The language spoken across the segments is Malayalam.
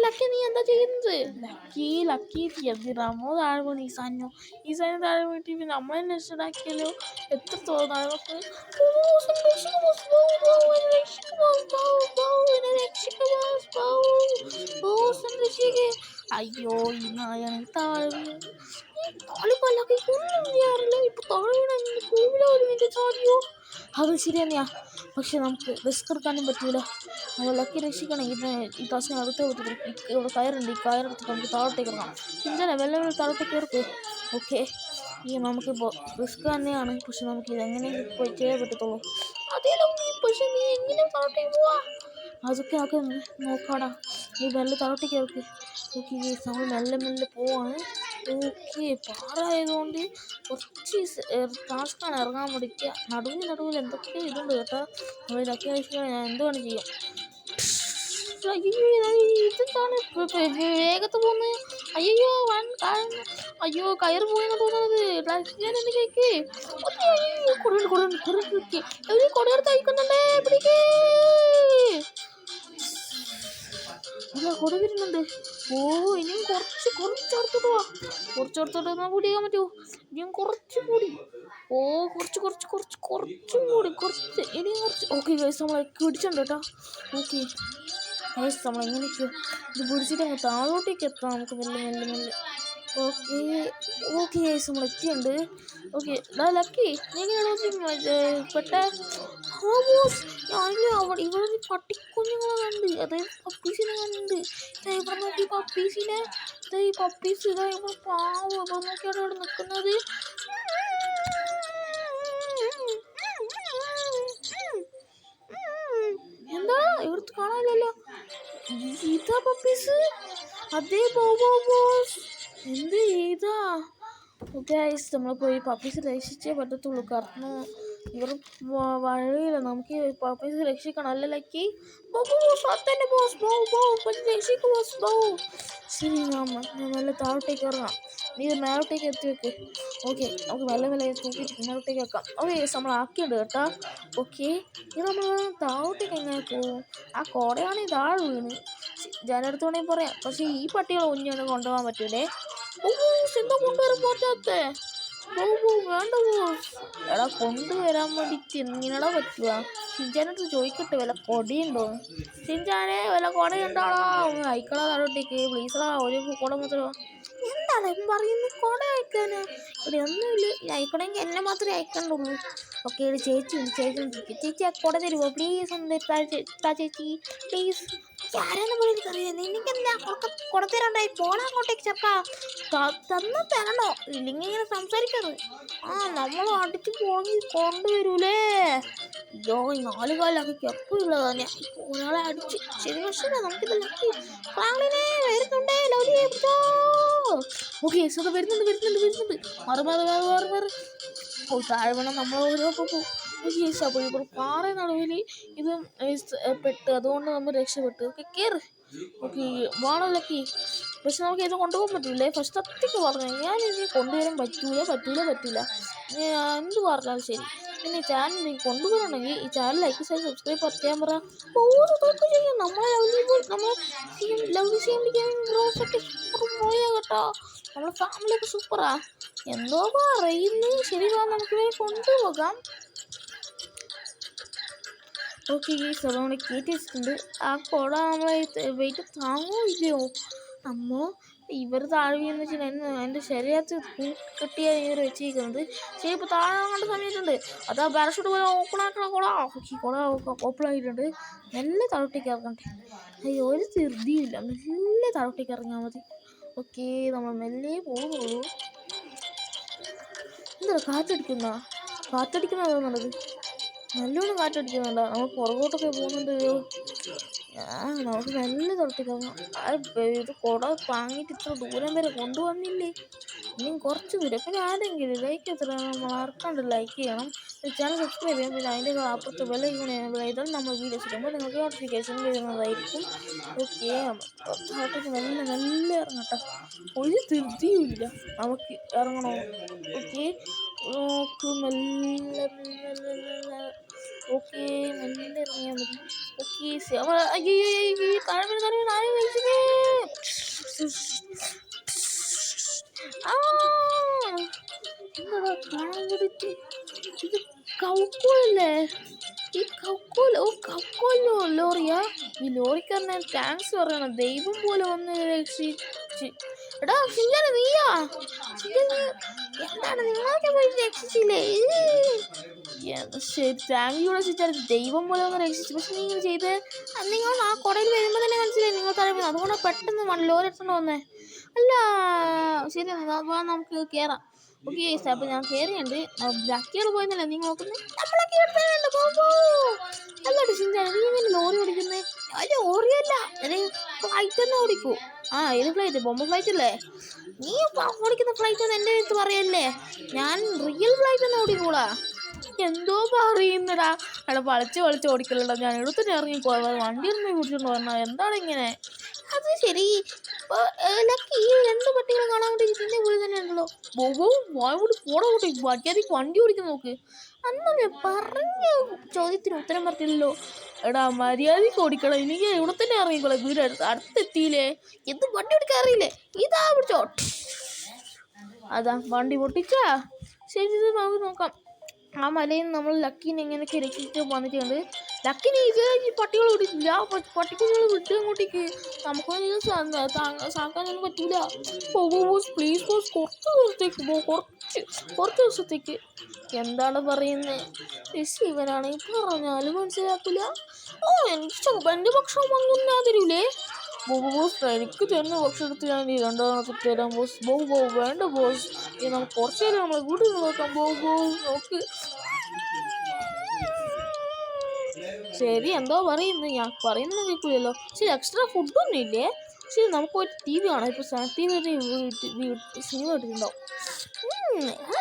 ലക്കി നീ എന്താ ചെയ്യുന്നത്? ലക്കി എന്തിനാമോ താഴെ വീണ് ഈസാനു താഴെ വീട്ടിൽ നമ്മളെ രക്ഷടാക്കിയല്ലോ. എത്രത്തോളം താഴെ അയ്യോ ഈ നായാണെങ്കിൽ താഴെ വീണ് ഇപ്പൊ താഴെ വീണ ചാടിയോ. അത് ശരി തന്നെയാ, പക്ഷെ നമുക്ക് റിസ്ക് എടുക്കാനും പറ്റൂല. നമ്മൾ ലക്കി രക്ഷിക്കണം. ഈ ടാസ്കിന് അടുത്തേ പറ്റത്തില്ല. ഇവിടെ കയറുണ്ട്, ഈ കയറെടുത്തിട്ട് നമുക്ക് താഴോട്ടേക്ക് ഇറങ്ങാം. ചിന്തന വെള്ളം താഴോട്ടേക്ക് ഇറക്കും. ഓക്കെ, ഈ നമുക്കിപ്പോൾ റിസ്ക് തന്നെയാണ്, പക്ഷെ നമുക്ക് ഇത് എങ്ങനെയെങ്കിലും പോയി ചെയ്യാൻ പറ്റത്തുള്ളൂ. അതേലോ പക്ഷെ നീ എങ്ങനെ താഴോട്ടേക്ക് പോവാ? അതൊക്കെ നമുക്ക് നോക്കാടാ. നീ മെല്ലെ താഴോട്ടേക്ക് ഇറക്ക്. ഓക്കെ, നമ്മൾ മെല്ലെ മെല്ലെ പോവാണ്. ഓക്കെ, പാറായതുകൊണ്ട് കുറച്ച് ടാസ്ക്കാണ് ഇറങ്ങാൻ പഠിക്കുക. നടുവിൽ എന്തൊക്കെ ഇതുണ്ട് കേട്ടോ. നമ്മൾ ലക്കി രക്ഷിക്കാൻ ഞാൻ എന്തുകൊണ്ട് ചെയ്യും. ഇതെന്താണ് വേഗത്ത് പോകുന്നത്? അയ്യോ അയ്യോ കയറ് പോയെന്ന് തോന്നുന്നത്. ഞാൻ എന്നെ കേക്ക് കൊടയെടുത്ത് അയക്കുന്നുണ്ടേ. പിടിക്കേ കൊട വരുന്നുണ്ട്. ഓ ഇനിയും കുറച്ചെടുത്തോട്ട് പോവാ. കുറച്ചെടുത്തോട്ട് വന്നാൽ കൂടിയാൻ പറ്റുമോ? ഇനിയും കുറച്ച് കൂടി. ഓ കുറച്ചും കൂടി ഇനിയും കുറച്ച്. ഓക്കെ ഗൈസ്, നമ്മളൊക്കെ പിടിച്ചിട്ടുണ്ട് കേട്ടോ. ഓക്കെ ഗൈസ്, നമ്മളെങ്ങനെയൊക്കെ ഇത് പിടിച്ചിട്ട് അങ്ങ് താഴോട്ടേക്ക് എത്താം നമുക്ക് മെല്ലെ. ഓക്കെ ഗൈസ്, നമ്മൾ എത്തിയുണ്ട്. ഓക്കെ ലക്കി നീ എങ്ങനെയാണ് പെട്ടെ? ഇവിടെ പട്ടിക്കുഞ്ഞുങ്ങളെ കണ്ട്, അതായത് പപ്പീസിനെ കണ്ട്. ഇവിടെ നോക്കി പപ്പീസിനെ, ഈ പപ്പീസ് ഇതാ ഇവിടെ പാവം ഇവിടെ നോക്കിയാണ് ഇവിടെ നിൽക്കുന്നത്. എന്താ ഇവിടുത്തെ കാണാനില്ലല്ലോ. ഇതാ പപ്പീസ്, അതേ ബോസ് എന്ത് ചെയ്താ? ഗൈസ്, നമ്മൾ പോയി പപ്പീസ് രക്ഷിച്ചേ പറ്റത്തുള്ളൂ. കാരണം ഇവർ വഴിയില്ല. നമുക്ക് പപ്പീസ് രക്ഷിക്കണം അല്ലേ ലക്കി? ശരി ഞാൻ നല്ല താഴോട്ടേക്ക് ഇറങ്ങാം. നീ മേലോട്ടേക്ക് എത്തി വെക്ക്. ഓക്കെ, നമുക്ക് മെല്ലെ തൂക്കിയിട്ട് മേലോട്ടേക്ക് വെക്കാം. ഓക്കെ നമ്മൾ ആക്കിയുണ്ട് കേട്ടോ. ഓക്കെ, ഇത് നമ്മൾ താഴോട്ടേക്ക് എങ്ങനെ പോവും? ആ കോടയാണ് ഈ താഴെ വീണ്. ജനടുത്ത് വേണമെങ്കിൽ പറയാം, പക്ഷെ ഈ പട്ടികളെ ഒന്നിയാണ് കൊണ്ടുപോകാൻ പറ്റൂലേ. എന്താ കൊണ്ടുവരാൻ പറ്റാത്തേ? വേണ്ട ബോസ്. എടാ കൊണ്ടുവരാൻ വേണ്ടിയിട്ട് എങ്ങനെയാടാ പറ്റുക? ഷിൻചാനടുത്ത് ചോദിക്കട്ടെ വല്ല കൊടയുണ്ടോ? ഷിൻചാനെ വല്ല കൊടയുണ്ടോടാ? ഒന്ന് അയക്കടാ താഴോട്ടേക്ക് പ്ലീസടാ. ഒരു കൊട മാത്രമോ? എന്താണ് പറയുന്നത്? കൊട അയക്കാന് ഇവിടെ ഒന്നുമില്ല. അയക്കണമെങ്കിൽ എന്നെ മാത്രമേ അയക്കണ്ടുള്ളൂ. ഓക്കെ, ഇവിടെ ചേച്ചി ആ കൊട തരുമോ പ്ലീസ്? ഒന്ന് ചേച്ചി പ്ലീസ്. ആരാന്ന് പോലും എനിക്കറിയാം. നിനക്കെന്താ കൊടുത്തരണ്ടായി? പോണ അങ്ങോട്ടേക്ക് ചെറുക്കാ. തരണോ? ഇല്ലെങ്കിൽ ഇങ്ങനെ സംസാരിക്കാറ്. നമ്മൾ അടിച്ച് പോയി കൊണ്ടുവരൂലേ. അയ്യോ ഈ 4 കാലൊക്കെ എപ്പോഴുള്ളതാ. ഞാൻ ഒരാളെ അടിച്ച് ശരി പക്ഷേ നമുക്കിത് ലക്കി ഫ്രാങ്ക്ലിനെ വരുന്നുണ്ടേ. ഓക്കെ സുഖം വരുന്നുണ്ട്. മാറി. ഓ താഴെ വേണം നമ്മൾ ഓരോ പോകും. അപ്പോൾ ഇവിടെ പാറ നടുവിൽ ഇത് പെട്ട്, അതുകൊണ്ട് നമ്മൾ രക്ഷപ്പെട്ടു. ഓക്കെ കയറ്. ഓക്കെ വാണല്ലക്കി, പക്ഷെ നമുക്ക് ഇത് കൊണ്ടുപോകാൻ പറ്റില്ലേ? ഫസ്റ്റ് ഒറ്റയ്ക്ക് പറഞ്ഞു ഞാൻ ഇനി കൊണ്ടുവരാൻ പറ്റൂല. എന്ത് പറഞ്ഞാലും ശരി. പിന്നെ ഈ ചാനൽ നീ കൊണ്ടുപോകണമെങ്കിൽ ഈ ചാനൽ ലൈക്ക് സബ്സ്ക്രൈബ് ചെയ്യാൻ പറ. നമ്മളെ ലവ്ലി ഒക്കെ സൂപ്പർ പോയാ കേട്ടോ. നമ്മളെ ഫാമിലിയൊക്കെ സൂപ്പറാ. എന്തോ പറയുന്നു. ശരി വാ നമുക്ക് കൊണ്ടുപോകാം. ഓക്കെ ഈ നമ്മൾ കയറ്റി വെച്ചിട്ടുണ്ട്. ആ കുട നമ്മളെ വെയിറ്റ് താങ്ങോ ഇല്ലയോ? അമ്മോ ഇവർ താഴെ എന്ന് വെച്ചാൽ എൻ്റെ ശരീരത്തിൽ കെട്ടിയാണ് ഇവർ വെച്ചിരിക്കുന്നത്. ശരി ഇപ്പോൾ താഴെ കണ്ട സമയത്തുണ്ട്. അതാ പാരഷൂട്ട് പോലെ ഓപ്പണാക്കണ കുട. കുട ഓപ്പണായിട്ടുണ്ട്. നല്ല താഴോട്ടേക്ക് ഇറങ്ങട്ടെ. അയ്യോ ഒരു ധൃതിയില്ല, മെല്ലെ താഴോട്ടേക്ക് ഇറങ്ങിയാൽ മതി. ഓക്കെ നമ്മൾ മെല്ലെ പോകുന്നുള്ളൂ. എന്താ കാറ്റടിക്കുന്ന തോന്നുന്നത്? നല്ലോണം കാറ്റടിക്കുന്നുണ്ടോ? നമ്മൾ പുറകോട്ടൊക്കെ പോകുന്നുണ്ട്. നമുക്ക് നല്ല തുറത്തിക്കാം. ഇത് കുട താങ്ങിയിട്ട് ഇത്ര ദൂരം വരെ കൊണ്ടുവന്നില്ലേ? ഇനിയും കുറച്ച് ദൂരം. പിന്നെ ആരെങ്കിലും ലൈക്ക് എത്ര മറക്കാണ്ട് ലൈക്ക് ചെയ്യണം. ചാനൽ സബ്സ്ക്രൈബ് ചെയ്യണം. പിന്നെ അതിൻ്റെ അപ്പുറത്ത് ബെല്ലൈക്കൺ ചെയ്താൽ നമ്മൾ വീഡിയോസ് ഇടുമ്പോൾ നിങ്ങൾക്ക് നോട്ടിഫിക്കേഷൻ വരുന്നതായിരിക്കും. ഓക്കെ താഴോട്ടേക്ക് നല്ല ഇറങ്ങട്ടെ. ഒരു ധൃതിയുമില്ല, നമുക്ക് ഇറങ്ങണോ? ഓക്കെ മെല്ലെ ഇറങ്ങിയാൽ മതി. ഓക്കെ കരവിൽ ആരും കഴിച്ചേ. കൗക്കോലല്ലേ? ഈ കൗക്കോല്, ഓ കൗക്കോലോ ലോറിയാ? ഈ ലോറിക്കാരനെ താങ്ക്സ് പറയണം, ദൈവം പോലെ വന്ന് രക്ഷിച്ച്. എടാ ഷിൻചാനെ നീയാ? ഷിൻചാൻ എന്താണ് നിങ്ങളൊക്കെ പോയി രക്ഷിച്ചില്ലേ? ശരി താങ്ക് യു ഷിൻചാൻ, ദൈവം പോലെ വന്ന് രക്ഷിച്ചു. പക്ഷെ നീ ഇങ്ങനെ ചെയ്ത് നിങ്ങൾ ആ കുടയിൽ വരുമ്പോൾ തന്നെ മനസ്സിലായി നിങ്ങൾ തടയുന്നത്, അതുകൊണ്ട് പെട്ടെന്ന് ലോറി എടുത്തോണ്ട് വന്നേ. അല്ല ശരി നമുക്ക് കയറാം. ഓക്കെ അപ്പോൾ ഞാൻ കയറിയുണ്ട്. ലക്കികൾ പോയെന്നല്ലേ നീ നോക്കുന്നത്? അല്ലാണ്ട് ഷിൻചാൻ നീ ഇങ്ങനെ ലോറി ഓടിക്കുന്നേ? അല്ല ലോറിയല്ല, ഫ്ലൈറ്റ് തന്നെ ഓടിക്കൂ. ആ ഏത് ഫ്ലൈറ്റ്? ബോംബ് ഫ്ലൈറ്റ് അല്ലേ? നീ ഓടിക്കുന്ന ഫ്ലൈറ്റ് ഒന്ന് എൻ്റെ അടുത്ത് പറയല്ലേ, ഞാൻ റിയൽ ഫ്ലൈറ്റ് തന്നെ ഓടിക്കൂടാ. എന്തോ പറയുന്നടാ, അവിടെ വളച്ച് ഓടിക്കലടാ. ഞാൻ എടുത്തിട്ട് ഇറങ്ങി പോയത് വണ്ടി ഒന്നും പിടിച്ചോണ്ട് വരണ എന്താണ് ഇങ്ങനെ? അത് ശരി, ലക്കി ഈ രണ്ട് പട്ടികളെ കാണാൻ വേണ്ടി ഇതിൻ്റെ ഉള്ളിൽ തന്നെ ഉണ്ടല്ലോ. ബോബോ വായോട് പോടാ കൂട്ടി മര്യാദയ്ക്ക് വണ്ടി ഓടിക്കാൻ നോക്ക്. അന്ന് ഞാൻ പറഞ്ഞ ചോദ്യത്തിന് ഉത്തരം പറഞ്ഞില്ലല്ലോ. എടാ മര്യാദയ്ക്ക് ഓടിക്കണം, എനിക്ക് ഇവിടെ തന്നെ ഇറങ്ങിക്കോളെ. വീട് അടുത്തെത്തിയില്ലേ? എന്ത് വണ്ടി ഓടിക്കാൻ അറിയില്ലേ? ഇതാ പിടിച്ചോ. അതാ വണ്ടി പൊട്ടിച്ചാ. ശരി ഇത് നമുക്ക് നോക്കാം. ആ മലയിൽ നിന്ന് നമ്മൾ ലക്കീനെ എങ്ങനെയൊക്കെ രക്ഷിച്ച് വന്നിട്ടുണ്ട്. ലക്കിനെ ഈ പട്ടികൾ ഓടിക്കില്ല, പട്ടിക്കുഞ്ഞുങ്ങൾ വിട്ട് അങ്ങോട്ടേക്ക് നമുക്കൊന്നും ഇത് സാക്കാനൊന്നും പറ്റൂല. ബോസ് പ്ലീസ് ബോസ്, കുറച്ച് ദിവസത്തേക്ക് കുറച്ച് ദിവസത്തേക്ക്. എന്താണ് പറയുന്നത്? ഇവനാണെങ്കിൽ പറഞ്ഞാലും മനസ്സിലാക്കില്ല. ഓ എൻ്റെ ഭക്ഷണം വാങ്ങുന്ന തരൂലേ? ബോസ് എനിക്ക് തന്നെ ഭക്ഷണം എടുത്ത് ഞാൻ രണ്ടാമത്തെ തരാം ബോസ്. ബോ വേണ്ട ബോസ്, നമുക്ക് കുറച്ച് നേരം നമ്മളെ വീട്ടിൽ നോക്കാം. നോക്ക്. ശരി എന്തോ പറയുന്നു, ഞാൻ പറയുന്നത് കേൾക്കില്ലല്ലോ. ശരി എക്സ്ട്രാ ഫുഡൊന്നും ഇല്ലേ? ശരി നമുക്ക് പോയിട്ട് ടി വി കാണാം. ഇപ്പോൾ സിനിമ ഇട്ടിട്ടുണ്ടാവും.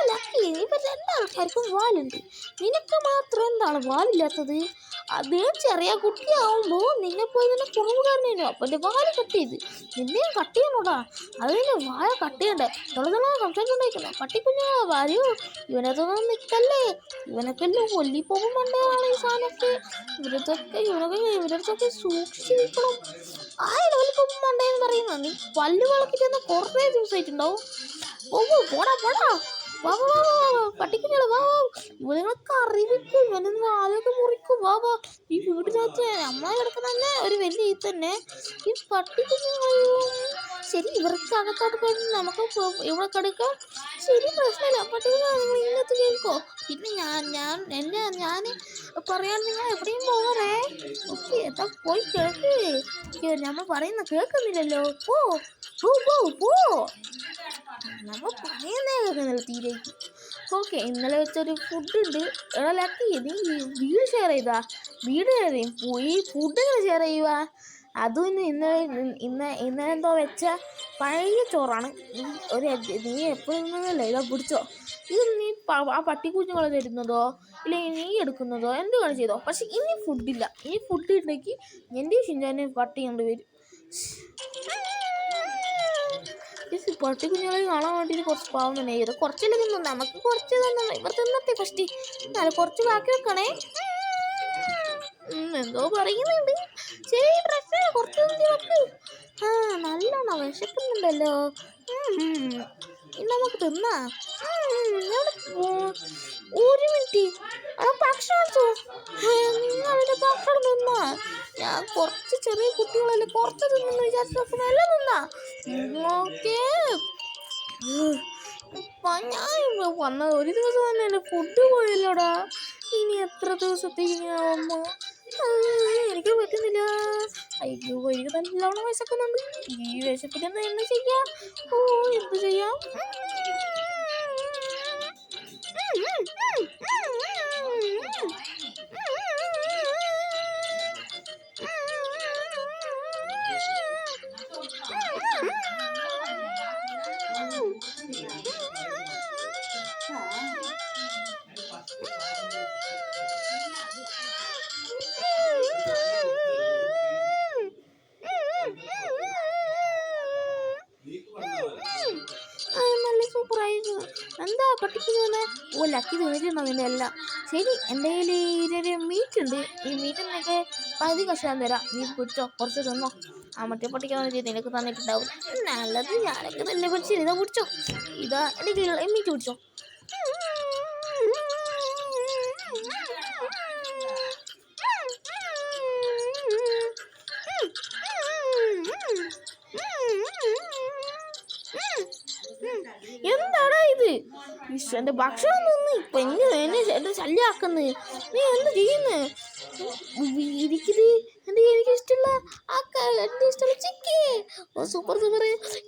ലക്കി ഇപ്പം രണ്ടാൾക്കാർക്കും വാലുണ്ട്, നിനക്ക് മാത്രം എന്താണ് വാലില്ലാത്തത്? അത് ചെറിയ കുട്ടിയാവുമ്പോൾ നിന്നെപ്പോലെ തന്നെ കുറവുകാരനു. അപ്പം എൻ്റെ വാല് കട്ട് ചെയ്ത് നിന്നെയും കട്ട് ചെയ്യണോടാ. അത് തന്നെ വായ കട്ട് ചെയ്യണ്ടേ? സംസാരിച്ചുകൊണ്ടിരിക്കുന്ന പട്ടിക്കുഞ്ഞാ വാലു. ഇവനതൊന്നും നിൽക്കല്ലേ, ഇവനൊക്കെല്ലാം കൊല്ലിപ്പോകും മണ്ടയാണ് ഈ സാധനമൊക്കെ. ഇവരടുത്തൊക്കെ സൂക്ഷിച്ചിരിക്കണം. ആ ലോലിപ്പോകും മണ്ടയെന്ന് പറയുന്നത് നീ പല്ല് വിളക്കിട്ട് കുറേ ദിവസമായിട്ടുണ്ടാവും. പോടാ പട്ടിക്കുഞ്ഞാളെ വാ. ഇവനൊക്കെ അറിവിക്കും, ഇവനൊന്ന് വാലൊക്കെ മുറിക്കും. വാ ഈ വീടിനകത്ത് നമ്മളെ കിടക്കുന്ന ഒരു വലിയ ഇത് തന്നെ ഈ പട്ടിക്കുഞ്ഞുങ്ങളും. ശരി ഇവർക്ക് അകത്തോട്ട് കഴിഞ്ഞ് നമുക്ക് ഇവിടെ കിടക്കാം. ശരി പ്രശ്നമില്ല. പട്ടിക്കുഞ്ഞാ നിങ്ങൾ ഇങ്ങനത്തെ കേൾക്കോ? പിന്നെ ഞാൻ പറയാൻ നിങ്ങൾ എവിടെയും പോകാറേ. ഓക്കെ എന്താ പോയി കേൾക്ക്. നമ്മൾ പറയുന്ന കേൾക്കുന്നില്ലല്ലോ. പോ നമ്മൾ പറയുന്നേ കേൾക്കുന്നില്ല തീരേക്ക്. ഓക്കെ ഇന്നലെ വെച്ചൊരു ഫുഡുണ്ട്. എടാ ലക്കി നീ വീട് ഷെയർ ചെയ്താ? വീട് പോയി ഫുഡ് എങ്ങനെ ഷെയർ ചെയ്യുക? അതും ഇന്നലെ എന്തോ വെച്ച പഴയ ചോറാണ്. നീ എപ്പോഴും നിന്നല്ലേ ഇതാ പിടിച്ചോ. ഇത് നീ ആ പട്ടിക്കുഞ്ഞുങ്ങളെ തരുന്നതോ ഇല്ലെങ്കിൽ നീ എടുക്കുന്നതോ എന്ത് ചെയ്തോ. പക്ഷെ ഇനി ഫുഡില്ല. ഇനി ഫുഡ് ഉണ്ടെങ്കിൽ എൻ്റെ ഷിൻചാനെ പട്ടി കൊണ്ടുവരും. പട്ടിക്കുഞ്ഞുങ്ങളെ കാണാൻ വേണ്ടിയിട്ട് കുറച്ച് പാവം തന്നെ ചെയ്തു. കുറച്ചല്ലേ തിന്നു, നമുക്ക് കുറച്ച് തന്നെ ഇവർ തിന്നത്തെ ഫസ്റ്റ്. എന്നാലും കുറച്ച് ബാക്കി വെക്കണേ. എന്തോ പറയുന്നുണ്ട്. ശരി പ്രശ്നമില്ല, കുറച്ച് വെക്ക്. നല്ലോണം വിശക്കുന്നുണ്ടല്ലോ. നമുക്ക് തിന്നാ. ഒരു മിനിറ്റ് ഭക്ഷണം തിന്നാ. ഞാൻ കുറച്ച് ചെറിയ കുട്ടികളല്ലേ കുറച്ച് തിന്നു വിചാരിച്ചു നല്ല തിന്നാ. ഓക്കെ ഞാൻ വന്നത് ഒരു ദിവസം തന്നെ എൻ്റെ ഫുഡ് പോയല്ലോടാ. ഇനി എത്ര ദിവസത്തേക്ക് ഇങ്ങനെ ആവുമ്പോൾ എനിക്ക് പറ്റുന്നില്ല. അയ്യോ എനിക്ക് നല്ലോണം വിശക്കുന്നുണ്ട്. ഈ വിശപ്പിന് എന്ത് ചെയ്യാം? എന്ത് ചെയ്യാം? നല്ല സൂപ്പറായിരുന്നു. എന്താ പട്ടിക്കുഞ്ഞെ? ലക്കി തിന്നിട്ടുണ്ടോ നിന്റെ എല്ലാം? ശരി എൻ്റെ കയ്യിൽ ഇതൊരു മീറ്റ് ഉണ്ട്. ഈ മീറ്റിനൊക്കെ പകുതി കഷാൻ തരാം. നീ പിടിച്ചോ, കുറച്ച് തിന്നോ. മറ്റേ പട്ടിക്കാന്ന് നിനക്ക് തന്നിട്ടുണ്ടാവും. നല്ലത് ഞാനൊക്കെ തന്നെ പിടിച്ചില്ല. ഇതാ പിടിച്ചോ, ഇതാ എനിക്ക് മീറ്റ് പിടിച്ചോ. എൻ്റെ ഭക്ഷണം നിന്ന് ഇപ്പം എങ്ങനെ എന്നെ ശല്യമാക്കുന്നത്? നീ എന്ത് ചെയ്യുന്നത്? ഇരിക്കുന്നത് എനിക്ക് ഇഷ്ടമുള്ള എൻ്റെ ഇഷ്ടമുള്ള ചിക്കി. ഓ സൂപ്പർ സൂപ്പർ.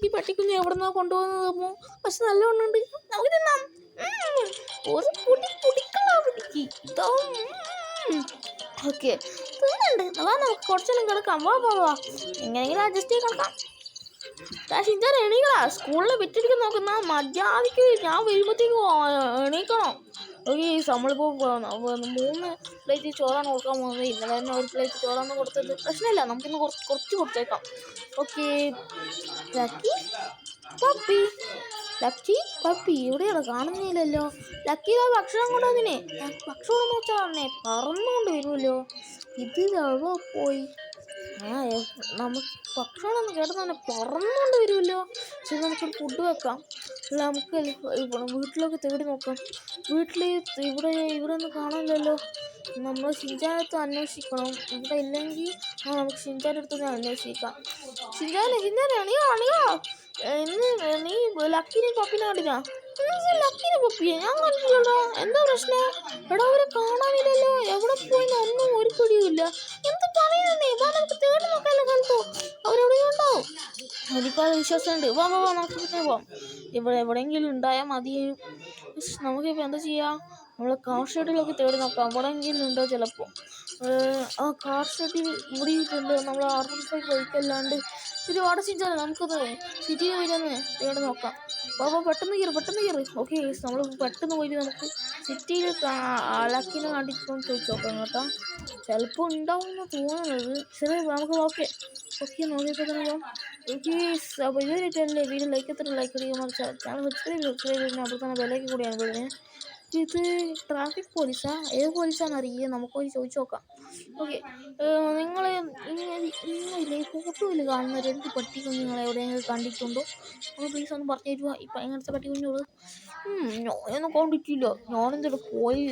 ഈ പട്ടിക്കുഞ്ഞ് എവിടെ നിന്നാണ് കൊണ്ടുപോകുന്നത്? പക്ഷെ നല്ലവണ്ണമുണ്ട്, നമുക്ക് തിന്നാം. ഒരു കുടിക്കളാ പിടിക്ക് ഇതോ. ഓക്കെ തിന്നുണ്ട്. നമുക്ക് കുറച്ചെല്ലാം കിടക്കാം. വാ എങ്ങനെയെങ്കിലും അഡ്ജസ്റ്റ് ചെയ്ത് കിടക്കാം. ഷിൻചാൻ എണീക്കടാ. സ്കൂളിൽ വിറ്റിരിക്കാൻ നോക്കുന്ന മര്യാദയ്ക്ക് ഞാൻ വരുമ്പോഴത്തേക്ക് എണീക്കണം. ഓക്കെ നമ്മളിപ്പോൾ 3 പ്ലേറ്റ് ചോറാണ് കൊടുക്കാൻ പോകുന്നത്. ഇന്നലെ തന്നെ 1 പ്ലേറ്റ് ചോറാണ് കൊടുത്തത്. പ്രശ്നമില്ല, നമുക്കിന്ന് കുറച്ച് കൊടുത്തേക്കാം. ഓക്കെ ലക്കി പപ്പി എവിടെയാണ്? കാണുന്നില്ലല്ലോ. ലക്കി ഭക്ഷണം കൊണ്ടുവന്നിനെ. ഭക്ഷണം എന്ന് വെച്ചാൽ തന്നെ പറന്നുകൊണ്ട് വരുമല്ലോ. ഇത് എവിടെ പോയി? നമുക്ക് ഭക്ഷണം കേട്ടത് തന്നെ പറന്നുകൊണ്ട് വരുമല്ലോ. ശരി, നമുക്കൊരു ഫുഡ് വെക്കാം. അല്ല നമുക്ക് വീട്ടിലൊക്കെ തേടി നോക്കാം. ഇവിടെ ഒന്നും കാണാനില്ലല്ലോ. നമ്മൾ ഷിൻചാനടുത്ത് അന്വേഷിക്കണം. ഇവിടെ ഇല്ലെങ്കിൽ നമുക്ക് ഷിൻചാൻ്റെ അടുത്ത് അന്വേഷിക്കാം. ഷിൻചാനെ അണിയോ നീ ലക്കിനെ പപ്പിനെ കണ്ടിനാ? ലക്കിനെ പപ്പിയെ ഞാൻ കണ്ടില്ലടാ. എന്താ പ്രശ്നം? എടാ അവരെ കാണാനില്ലല്ലോ. എവിടെ പോയിന്ന് ഒന്നും ഒരു പിടിയുമില്ല. എന്ത് പറയുന്നേ? നമുക്ക് തേടി നോക്കാമല്ലോ. കണ്ടോ അവരെവിടെയുണ്ടാവും. എനിക്കത് വിശ്വാസമുണ്ട്. വാ നമുക്ക് പിന്നെ പോവാം. ഇവിടെ എവിടെയെങ്കിലും ഉണ്ടായാൽ മതി. നമുക്കിപ്പോൾ എന്താ ചെയ്യാം? നമ്മൾ കാർ ഷെഡിലൊക്കെ തേടി നോക്കാം. എവിടെയെങ്കിലും ഉണ്ടോ ചിലപ്പോൾ. ആ കാർ ഷെഡിൽ ഇവിടെ ഉണ്ട്. നമ്മൾ R15 ബൈക്കല്ലാണ്ട് ശരി അടച്ചിച്ചാൽ നമുക്കത് സിറ്റിയിൽ പോയിരുന്ന് തേടി നോക്കാം. പെട്ടെന്ന് കയറി. ഓക്കെ നമ്മൾ പെട്ടെന്ന് പോയിട്ട് നമുക്ക് സിറ്റിയിൽ ലക്കിനെ കണ്ടിട്ടൊന്ന് ചോദിച്ചു നോക്കാം കേട്ടോ. ചിലപ്പോൾ ഉണ്ടാവുമെന്ന് തോന്നുന്നത്. ശരി നമുക്ക് ഓക്കെ നോക്കിയപ്പോൾ തന്നെ പോകാം. ഓക്കെ അപ്പോൾ ഇതുവരെയായിട്ടല്ലേ വീഡിയോ ലൈക്ക് അടിക്കുമ്പോൾ ചാനൽ സബ്സ്ക്രൈബ് ചെയ്യുന്ന അപ്പോൾ തന്നെ വിലയ്ക്ക് കൂടിയാണ് വരുന്നത്. ഇത് ട്രാഫിക് പോലീസാ? ഏത് പോലീസാണെന്ന് അറിയുക. നമുക്ക് പോയി ചോദിച്ചു നോക്കാം. ഓക്കെ നിങ്ങളെ ഇല്ലേ ഫോട്ടോയിൽ കാണുന്ന 2 പട്ടിക്കുഞ്ഞുങ്ങളെ എവിടെയെങ്കിലും കണ്ടിട്ടുണ്ടോ? ഒന്ന് പ്ലീസ് ഒന്ന് പറഞ്ഞു തരുക. ഇപ്പം എങ്ങനത്തെ പട്ടിക്കുഞ്ഞുള്ളത്? ഞാനൊന്നും കണ്ടിട്ടില്ല.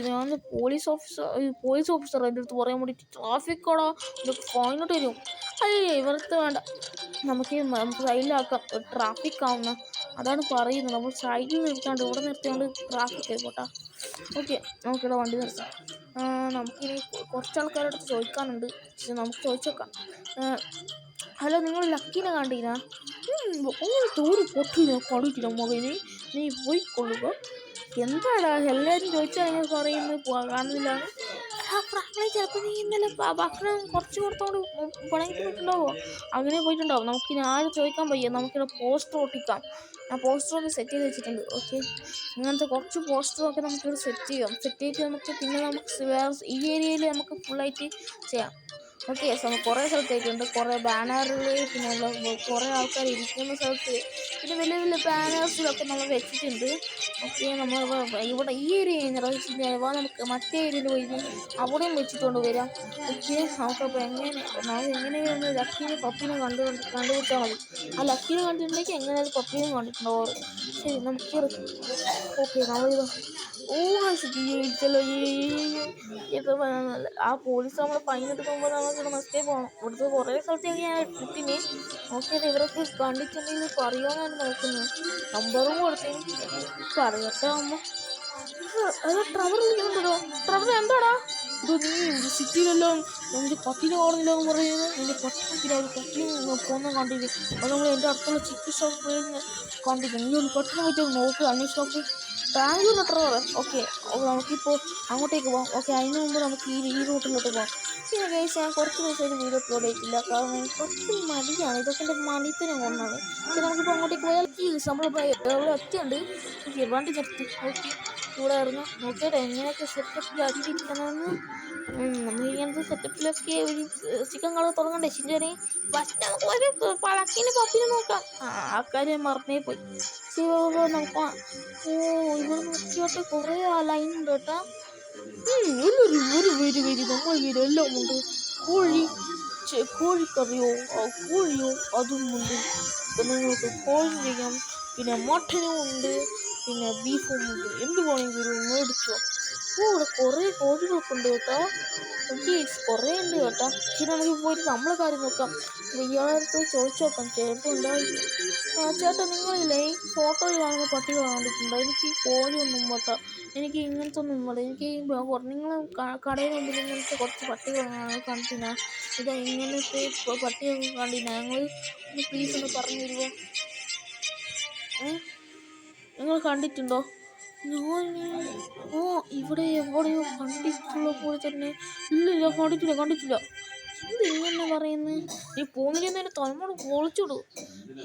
ഞാൻ പോലീസ് ഓഫീസർ എൻ്റെ അടുത്ത് പറയാൻ വേണ്ടിയിട്ട് ട്രാഫിക്കോടാ ഫൈനോട്ട് തരും. അല്ലേ ഇവർക്ക് വേണ്ട. നമുക്ക് സൈഡിലാക്കാം. ട്രാഫിക് ആവുന്ന അതാണ് പറയുന്നത്. നമ്മൾ സൈഡിൽ നിർത്താണ്ട് ഇവിടെ നിർത്തിയാണ്ട് ട്രാഫിക് ആയിക്കോട്ടെ. ഓക്കെ നമുക്കിവിടെ വണ്ടി നിർത്താം. നമുക്കിനി കുറച്ച് ആൾക്കാരുടെ അടുത്ത് ചോദിക്കാനുണ്ട്. നമുക്ക് ചോദിച്ചു നോക്കാം. ഹലോ, നിങ്ങൾ ലക്കീനെ കണ്ടീനാ? തോറി പൊട്ടില്ല കണ്ടിട്ടില്ല മകനെ. നീ പോയിക്കൊള്ളുക. എന്താടാ എല്ലാവരും ചോദിച്ചാൽ നിങ്ങൾ പറയുന്നത് കാണുന്നില്ല. ചിലപ്പോൾ നീ ഇന്നലെ ഭക്ഷണം കുറച്ച് കൊടുത്തോണ്ട് പണിയിട്ടുണ്ടാവോ? അങ്ങനെ പോയിട്ടുണ്ടാവും. നമുക്കിനി ആരും ചോദിക്കാൻ വയ്യ. നമുക്കിവിടെ പോസ്റ്റർ ഒട്ടിക്കാം. ഞാൻ പോസ്റ്ററൊക്കെ സെറ്റ് ചെയ്ത് വെച്ചിട്ടുണ്ട്. ഓക്കെ ഇങ്ങനത്തെ കുറച്ച് പോസ്റ്ററൊക്കെ നമുക്കിവിടെ സെറ്റ് ചെയ്തിട്ട് നമുക്ക് പിന്നെ വേറെ ഈ ഏരിയയിൽ നമുക്ക് ഫുള്ളായിട്ട് ചെയ്യാം. ഓക്കെ നമ്മൾ കുറേ സ്ഥലത്തേക്കുണ്ട്. കുറേ ബാനറുകൾ, പിന്നെ കുറേ ആൾക്കാർ ഇരിക്കുന്ന സ്ഥലത്ത് പിന്നെ വലിയ വലിയ ബാനേഴ്സിലൊക്കെ നമ്മൾ വെച്ചിട്ടുണ്ട്. ഓക്കെ നമ്മൾ ഇവിടെ ഈ ഏരിയ നമുക്ക് മറ്റേ ഏരിയയിൽ പോയി അവിടെയും വെച്ചിട്ടുണ്ട് വരാം. ഓക്കെ നമുക്കപ്പോൾ എങ്ങനെയാണ് ലക്കീനെ പപ്പീനെ കണ്ടുപിടിച്ചാൽ മതി. ആ ലക്കീനെ കണ്ടിട്ടുണ്ടെങ്കിൽ എങ്ങനെയാണ് പപ്പീനെ കണ്ടിട്ടുണ്ടോ? ശരി നമുക്ക് ഓക്കെ നമ്മളിത് ഇടിച്ചല്ലോ. ആ പോലീസ് നമ്മളെ ഫൈൻ എടുക്കുമ്പോൾ നമുക്കിവിടെ മസ്റ്റേ പോകണം. ഇവിടുത്തെ കുറേ സ്ഥലത്തേക്ക് ഞാൻ ഇട്ടിന്. നോക്കിയിട്ട് ഇവരൊക്കെ കണ്ടിട്ടുണ്ടെങ്കിൽ പറയുമെന്നാണ് നോക്കുന്നത്. നമ്പറും കൊടുത്തേന് പറയട്ടെ. ട്രവർ വിളിക്കുന്നുണ്ടോ? ട്രവർ എന്താടാ ഇത്? നീ സിറ്റിയിലെല്ലാം എൻ്റെ പട്ടിനെ കാണുന്നില്ല എന്ന് പറയുന്നത്. എൻ്റെ പട്ടിനെ പോകുന്ന കണ്ടിട്ട് അത് നമ്മൾ എൻ്റെ അടുത്തുള്ള ചിക്കൻ ഷോപ്പ് കണ്ടിട്ട് നീ ഒന്ന് പെട്ടെന്ന് പോയിട്ട് നോക്ക്, അന്വേഷിച്ച്. Thank you Trevor. ഓക്കെ നമുക്കിപ്പോൾ അങ്ങോട്ടേക്ക് പോകാം. ഓക്കെ അതിന് മുമ്പ് നമുക്ക് ഈ റൂട്ടിലോട്ട് പോകാം. പിന്നെ ഗൈസ് ഞാൻ കുറച്ച് ദിവസമായിട്ട് വീഡിയോ അപ്ലോഡ് ചെയ്തിട്ടില്ല. കാരണം കുറച്ച് മടിയാണ്. ഇതൊക്കെ എൻ്റെ മടിത്തന്നെ കൊണ്ടാണ്. പക്ഷേ നമുക്കിപ്പോൾ അങ്ങോട്ടേക്ക് പോയാൽ നമ്മളിപ്പോൾ എവിടെ എത്തിയുണ്ട്. ഓക്കെ വണ്ടി നിർത്തി. ഓക്കെ ഇവിടെ ഇറങ്ങാം. നോക്കിയിട്ട് എങ്ങനെയൊക്കെ സെറ്റപ്പിൽ അടിയിരിക്കണമെന്ന്. നമ്മൾ ഇങ്ങനത്തെ സെറ്റപ്പിലൊക്കെ ഒരു ചിക്കൻ കട തുടങ്ങണ്ടേ ശരിയാണ്. ഫസ്റ്റ് നമുക്ക് ഒരു പളക്കിന് പപ്പിനെ നോക്കാം. ആ കാര്യം മറന്നേ പോയി. നോക്കാം. ഇവിടെ നോക്കിയിട്ട് കുറേ ലൈൻ ഉണ്ട് കേട്ടോ. വരി നമ്മൾ എല്ലാം ഉണ്ട്. കോഴിക്കറിയോ കോഴിയോ അതും ഉണ്ട്. നിങ്ങൾക്ക് കോഴി ചെയ്യാം. പിന്നെ മട്ടനും ഉണ്ട്, പിന്നെ ബീഫും ഉണ്ട്. എന്ത് വേണമെങ്കിലും മേടിച്ചോ. ഓ ഇവിടെ കുറേ കോഴികളൊക്കെ ഉണ്ട് കേട്ടോ. ഓക്കെ കുറേ ഉണ്ട് കേട്ടോ. ശരി നമുക്ക് പോയിട്ട് നമ്മളെ കാര്യം നോക്കാം. ഇയാളടുത്ത് ചോദിച്ചു നോക്കാം, ചിലപ്പോൾ ഉണ്ടായിരിക്കും. ചേട്ടാ നിങ്ങളില്ലേ ഈ ഫോട്ടോയിൽ കാണുന്ന പട്ടികൾ കണ്ടിട്ടുണ്ടോ? എനിക്ക് ഈ കോഴിയൊന്നും വേണ്ട, എനിക്ക് ഇങ്ങനത്തെ ഒന്നും വേണ്ട. എനിക്ക് ഈ നിങ്ങൾ കടയിൽ മുമ്പിൽ ഇങ്ങനത്തെ കുറച്ച് പട്ടികൾ കണ്ടിനാ, ഇതാ ഇങ്ങനത്തെ പട്ടിയൊക്കെ കണ്ടിനാ, ഞങ്ങൾ ഒന്ന് പ്ലീസ് ഒന്ന് പറഞ്ഞു തരുമോ? നിങ്ങൾ കണ്ടിട്ടുണ്ടോ? ഞാൻ ഓ ഇവിടെ എവിടെയോ കണ്ടിട്ടുള്ള പോലെ തന്നെ. ഇല്ലില്ല കണ്ടിട്ടില്ല. എന്ത് ഇങ്ങനെ പറയുന്നത്? ഈ പോകുന്നതിന് തലമുറ പൊളിച്ചിടൂ.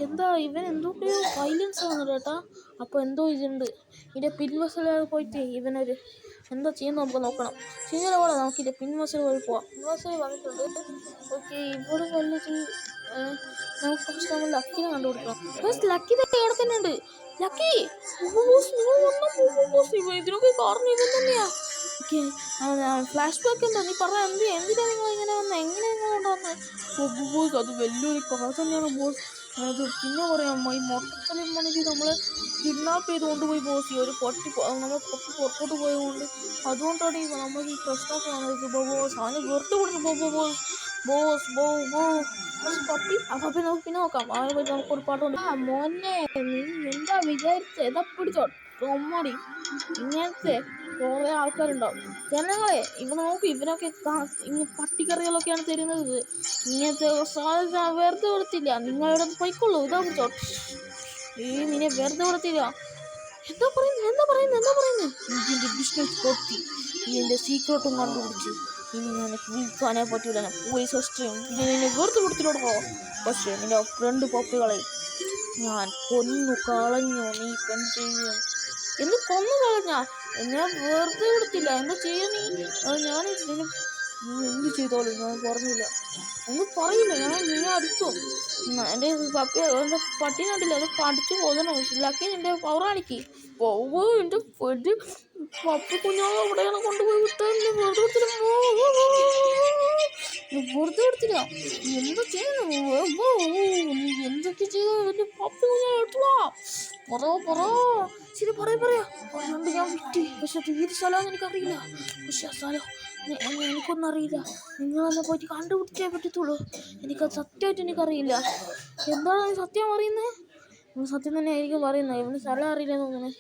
എന്താ ഇവൻ എന്തൊക്കെയോ വയലൻസ് ആണ് കേട്ടാ. അപ്പോൾ എന്തോ ഇതുണ്ട്. ഇതിൻ്റെ പിൻവശം പോയിട്ട് ഇവനൊരു എന്താ ചെയ്യുന്നത് നമുക്ക് നോക്കണം. ചെയ്യുന്ന പോലെ നമുക്കിതിൻ്റെ പിൻവശം വഴി പോവാം. പിൻവശം വന്നിട്ടുണ്ട്. ഓക്കെ ഇവിടെ വല്ലത് നമുക്ക് പക്ഷെ നമ്മൾ ലക്കിനെ കണ്ടുപിടിക്കണം. ലക്കി ഇവിടെ തന്നെ ഉണ്ട്. ലക്കി ഇതിനൊക്കെ കാരണം ഇവൻ തന്നെയാ. ഓക്കെ ഫ്ലാഷ് ബാക്ക് എന്താ നീ പറഞ്ഞ? എന്തിനാ നിങ്ങൾ ഇങ്ങനെ വന്നത്? എങ്ങനെ നിങ്ങൾ കൊണ്ടുവന്നത്? ബോസ് അത് വലിയൊരു കഥ തന്നെയാണ് ബോസ്. അത് പിന്നെ പറയാം, ഈ മൊട്ടത്തലയും മണിക്ക് നമ്മളെ കിഡ്നാപ്പ് ചെയ്ത് കൊണ്ടുപോയി ബോസ്. ഈ ഒരു നമ്മൾ പൊട്ടി പുറത്തോട്ട് പോയതുകൊണ്ട് അതുകൊണ്ടാണ് നമ്മൾ ഈ പ്രശ്നമൊക്കെ വന്നത് ബോസ്. അവനെ വെറുതെ കൊടുത്തു പപ്പി. ആ പപ്പി നമുക്ക് പിന്നെ നോക്കാം. അവനെ പറ്റി നമുക്കൊരു പാട്ടുണ്ട്. മോനെ നീ എന്താ വിചാരിച്ചത്? എതാ പിടിച്ചോ തൊമ്മടി. ഇങ്ങനത്തെ കുറേ ആൾക്കാരുണ്ടാവും. ജനങ്ങളെ ഇവിടെ നോക്കൂ, ഇവരൊക്കെ പട്ടിക്കറികളൊക്കെയാണ് തരുന്നത്. ഇങ്ങനത്തെ സാധനം വെറുതെ കൊടുത്തില്ല. നിങ്ങളിവിടെ പോയിക്കൊള്ളൂ. ഇതാ പിടിച്ചോ. നിന്നെ വെറുതെ കൊടുത്തില്ല. എന്താ പറയുന്നത്? ഇതിൻ്റെ ബിസിനസ് കൊത്തി, ഇതിൻ്റെ സീക്രട്ടും കണ്ടുപിടിച്ച് ഇനി നിനക്ക് വിൽക്കാനേ പറ്റൂല. പോലീസ് ഹിസ്റ്ററിയും ഇത് നിന്നെ വെറുതെ കൊടുത്തിട്ടുണ്ടോ? പക്ഷേ നിന്റെ ഫ്രണ്ട് പപ്പികളെ ഞാൻ കൊന്നു കളഞ്ഞു. നീ പെൺ ചെയ്യും എന്ന് കൊന്നു കളഞ്ഞ ഞാൻ വെറുതെ കൊടുത്തില്ല. എന്താ ചെയ്യാ നീ? ഞാൻ എന്ത് ചെയ്തോളൂ, ഞാൻ പറഞ്ഞില്ല, ഒന്നും പറയില്ല. നീ അടിച്ചു. എൻ്റെ പട്ടി കണ്ടില്ല, അത് കടിച്ചു പോകണം. ലക്കി നിന്റെ പവർ കാണിക്ക്. എൻ്റെ പെട്ടി പപ്പി കുഞ്ഞോളെ എവിടെയാണ് കൊണ്ടുപോയി വിട്ടത്? വെറുതെ കൊടുത്തില്ല. എന്താ ചെയ്യുന്നു? നീ എന്തൊക്കെ ചെയ്തു? എൻ്റെ പപ്പി കുഞ്ഞോളെ എടുത്തുവാ. പറ ശരി പറയാ. അതുകൊണ്ട് ഞാൻ വിറ്റി. പക്ഷെ തീരെ സ്ഥലമാണെന്ന് എനിക്കറിയില്ല. പക്ഷെ ആ സ്ഥലം എനിക്കൊന്നും അറിയില്ല. നിങ്ങളെന്നെ പോയിട്ട് കണ്ടുപിടിച്ചേ പറ്റത്തുള്ളൂ. എനിക്കത് സത്യമായിട്ട് എനിക്കറിയില്ല. എന്താണ് സത്യം പറയുന്നത്? സത്യം തന്നെ ആയിരിക്കും പറയുന്നത്. ഇവന് സ്ഥലം അറിയില്ലെന്ന് തോന്നുന്നത്.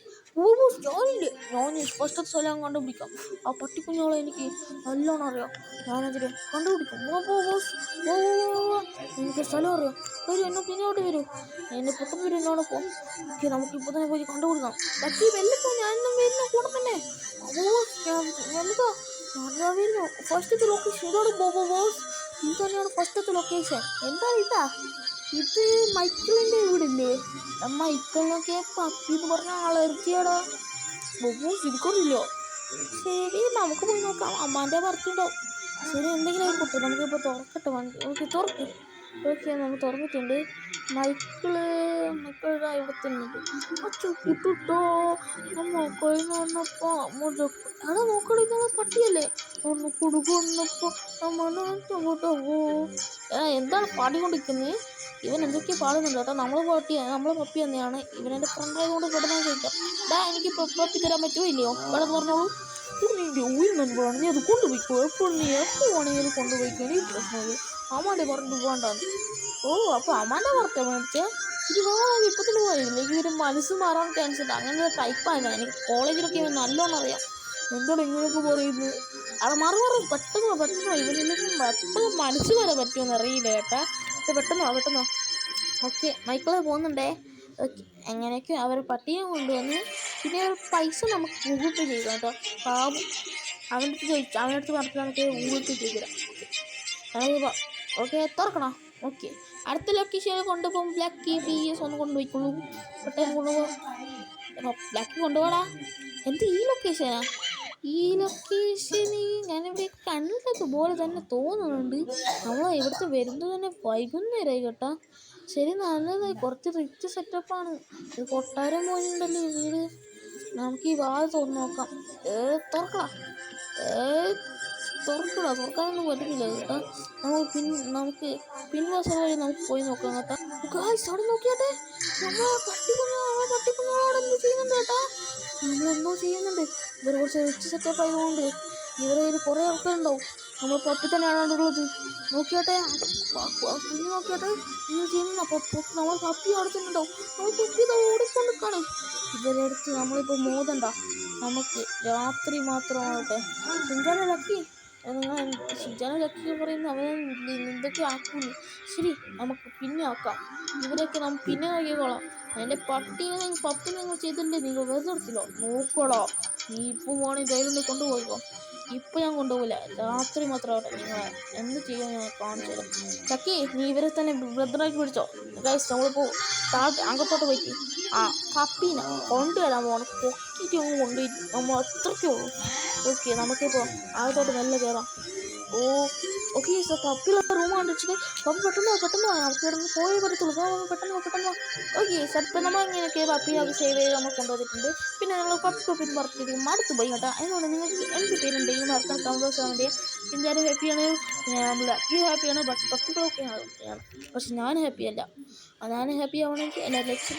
ഞാൻ ഫസ്റ്റത്തെ സ്ഥലം കണ്ടുപിടിക്കാം. ആ പട്ടിക്കുഞ്ഞോളെ എനിക്ക് നല്ലോണം അറിയാം. ഞാനതിൽ കണ്ടുപിടിക്കും. എനിക്ക് സ്ഥലം അറിയാം. വരൂ, എന്നെ പിന്നോട്ട് വരൂ. എന്നെ പെട്ടെന്ന് വരും എന്നോടൊപ്പം. ഓക്കെ നമുക്കിപ്പോൾ തന്നെ പോയി കണ്ടുപിടിക്കാം. ലക്കി വെല്ലപ്പോ ഞാനും വരുന്ന കൂടെ തന്നെ. ഞാൻ വരുന്നു. ഫസ്റ്റത്തെ ലൊക്കേഷൻ ഇതാണ് ബോസ്. ഇത് തന്നെയാണ് ഫസ്റ്റത്തെ ലൊക്കേഷൻ. എന്താ ഇതാ? ഇത് മൈക്കിളിൻ്റെ വീടില്ലേ? മൈക്കിളിനൊക്കെ പപ്പി എന്ന് പറഞ്ഞ അലർജിയാടാ ബോസ്. എനിക്കൊന്നുമില്ലോ. ശരി നമുക്ക് പോയി നോക്കാം. അമ്മാൻ്റെ വർക്കുണ്ടാവും. ശരി എന്തെങ്കിലും ആയിക്കോട്ടെ. നമുക്കിപ്പോൾ തുറക്കട്ടെ വണ്ടി. ഓക്കെ തുറക്ക്. ഓക്കെ നമ്മൾ തുറന്നിട്ടുണ്ട്. മൈക്കിള് ഇവിടെ തന്നെയുണ്ട്. കിട്ടോ മക്കളിൽ വന്നപ്പോൾ അവിടെ നോക്കടിക്കുന്ന പട്ടിയല്ലേ? ഒന്ന് കൊടുക്കുന്നപ്പോ എന്താണ് പാടിക്കൊണ്ടിരിക്കുന്നത്? ഇവൻ എന്തൊക്കെയോ പാടുന്നുണ്ട് കേട്ടോ. നമ്മളെ പപ്പി തന്നെയാണ്. ഇവനെൻ്റെ ഫ്രണ്ടായതുകൊണ്ട് പെട്ടെന്ന് ചോദിക്കാം. എനിക്ക് പപ്പി തരാൻ പറ്റുമോ ഇല്ലയോ? പെട്ടെന്ന് പറഞ്ഞോളൂ. നിന്റെ ഉയർന്നു നീ അത് കൊണ്ടുപോയിക്കോ. എപ്പോഴും നീ എപ്പോൾ വേണമെങ്കിൽ കൊണ്ടുപോയിക്കോ. ഈ പ്രശ്നമില്ല. അമ്മാൻ്റെ പറഞ്ഞു പോകണ്ടാന്ന്. അപ്പോൾ അമ്മാൻ്റെ പുറത്തെ മേടിച്ചേ. ഇത് വേണം ഇപ്പം തന്നെ പോയില്ല. ഇതൊരു മനസ്സ് മാറാൻ ചാൻസ് ഉണ്ട്. അങ്ങനെ ഒരു ടൈപ്പായില്ല. എനിക്ക് കോളേജിലൊക്കെ ഇവൻ നല്ലോണം അറിയാം. എന്താണ് ഇങ്ങനെയൊക്കെ പറയുന്നത്? അവിടെ മാറി പെട്ടെന്ന് ഇവനില്ലെങ്കിൽ എപ്പോഴും മനസ്സ് വരെ പറ്റുമെന്ന് അറിയില്ല കേട്ടാ. പെട്ടെന്നോ. ഓക്കെ മൈക്കിളെ പോകുന്നുണ്ടേ. ഓക്കെ എങ്ങനെയൊക്കെ അവർ പട്ടിയെ കൊണ്ടുവന്ന് പിന്നെ പൈസ നമുക്ക് ഗൂഗിൾ പേ ചെയ്തു കേട്ടോ. പാവം അവൻ്റെ അടുത്ത് പറഞ്ഞിട്ട് നമുക്ക് ഗൂഗിൾ പേ ചെയ്തു തരാം. ഓക്കെ തുറക്കണം. ഓക്കെ അടുത്ത ലൊക്കേഷനിൽ കൊണ്ടുപോകും. ബ്ലാക്കി പ്ലീസ് ഒന്ന് കൊണ്ടുപോയിക്കോളൂ. പെട്ടെന്ന് കൊണ്ടുപോകാം. ബ്ലാക്കി കൊണ്ടുപോകാടാ. എന്ത് ഈ ലൊക്കേഷനാ? ഈ ലൊക്കേഷന് ഞാനിവിടെ കണ്ടത് പോലെ തന്നെ തോന്നുന്നുണ്ട്. നമ്മൾ ഇവിടുത്തെ വരുന്നത് തന്നെ വൈകുന്നേരമായി കേട്ടോ. ശരി നല്ലതായി. കുറച്ച് റിച്ച് സെറ്റപ്പാണ്. ഇത് കൊട്ടാരം പോലുണ്ടല്ലോ ഈ വീട്. നമുക്ക് ഈ വാത് തുറന്ന് നോക്കാം. തുറക്കാനൊന്നും പറ്റുന്നില്ല കേട്ടോ. നമുക്ക് പിൻവാസം വഴി നമുക്ക് പോയി നോക്കാം കേട്ടോ. അവിടെ നോക്കിയാട്ടെ. പട്ടിക്കുഞ്ഞോട് എന്ത് ചെയ്യുന്നുണ്ട് കേട്ടാ? നമ്മളെന്തോ ചെയ്യുന്നുണ്ട്. ഇവർ കുറച്ച് റിച്ച് സെറ്റപ്പ് ആയതുകൊണ്ട് ഇവരെ കയ്യിൽ കുറേ ആൾക്കാരുണ്ടാവും. നമ്മൾ പപ്പി തന്നെയാണ് ഉള്ളത്. നോക്കിയാട്ടെ കുഞ്ഞു നോക്കിയാട്ടെ നിങ്ങൾ ചെയ്യുന്ന നമ്മൾ പപ്പി അവിടെ തന്നെ ഉണ്ടാവും. നമ്മൾ പപ്പി ഓടിക്കൊണ്ടിരിക്കാണ്. ഇവരെ അടുത്ത് നമ്മളിപ്പോൾ മോതണ്ട. നമുക്ക് രാത്രി മാത്രമാവട്ടെ. ഷിൻചാനെ ലക്കി നിങ്ങൾ ഷിൻചാനെ ലക്കി പറയുന്ന അവനെ എന്തൊക്കെ ആക്കുന്നു. ശരി, നമുക്ക് പിന്നെ ആക്കാം. ഇവരെയൊക്കെ നമുക്ക് പിന്നെ കഴിക്കോളാം. എൻ്റെ പപ്പി നിങ്ങൾ ചെയ്തില്ലേ? നിങ്ങൾ വെറുതെ എടുത്തില്ലോ. നോക്കോളോ, നീ ഇപ്പം പോകണമെങ്കിൽ ധൈര്യം കൊണ്ടുപോയിക്കോ. ഇപ്പം ഞാൻ കൊണ്ടുപോകില്ല. രാത്രി മാത്രമാവട്ടെ. നിങ്ങളെ എന്ത് ചെയ്യാൻ ഞാൻ കാണിച്ചു തരാം. ചക്കി, നീ ഇവരെ തന്നെ ബ്രദറാക്കി പിടിച്ചോ. ഗൈസ്, നമ്മളിപ്പോൾ അകത്തോട്ട് പോയിട്ട് ആ പപ്പീനെ കൊണ്ടുവരാൻ പോകണം. പൊക്കിയിട്ട് അങ്ങ് കൊണ്ടുപോയി നമ്മൾ അത്രയ്ക്കേ ഉള്ളൂ. ഓക്കെ, നമുക്കിപ്പോൾ അകത്തോട്ട് മെല്ലെ കയറാം. ഓ ഓക്കെ, പപ്പിയുള്ള റൂം കണ്ടിച്ചിട്ട് പപ്പി പെട്ടെന്ന് നമുക്ക് ഇവിടെ നിന്ന് പോയേ പറ്റത്തുള്ളൂ. പെട്ടെന്ന് ഓക്കെ, അപ്പം നമ്മൾ ഇങ്ങനെയൊക്കെ പപ്പിയൊക്കെ സേവ് ചെയ്ത് നമ്മൾ കൊണ്ടുവന്നിട്ടുണ്ട്. പിന്നെ നമ്മൾ പപ്പി പറഞ്ഞിരിക്കും മടുത്ത് പോയി കേട്ടോ. അതുകൊണ്ട് നിങ്ങൾക്ക് എന്ത് പേരുണ്ടെങ്കിലും മറക്കാൻ കമ്പോസ് ആവേണ്ടി. എല്ലാവരും ഹാപ്പിയാണ്, നമ്മൾ ഹാപ്പിയാണ്. ബട്ട് പപ്പികളൊക്കെ ഹാപ്പിയാണ്. പക്ഷെ ഞാൻ ഹാപ്പിയല്ല. ഞാൻ ഹാപ്പി ആവണമെങ്കിൽ എല്ലാവരും ലക്ഷ്യം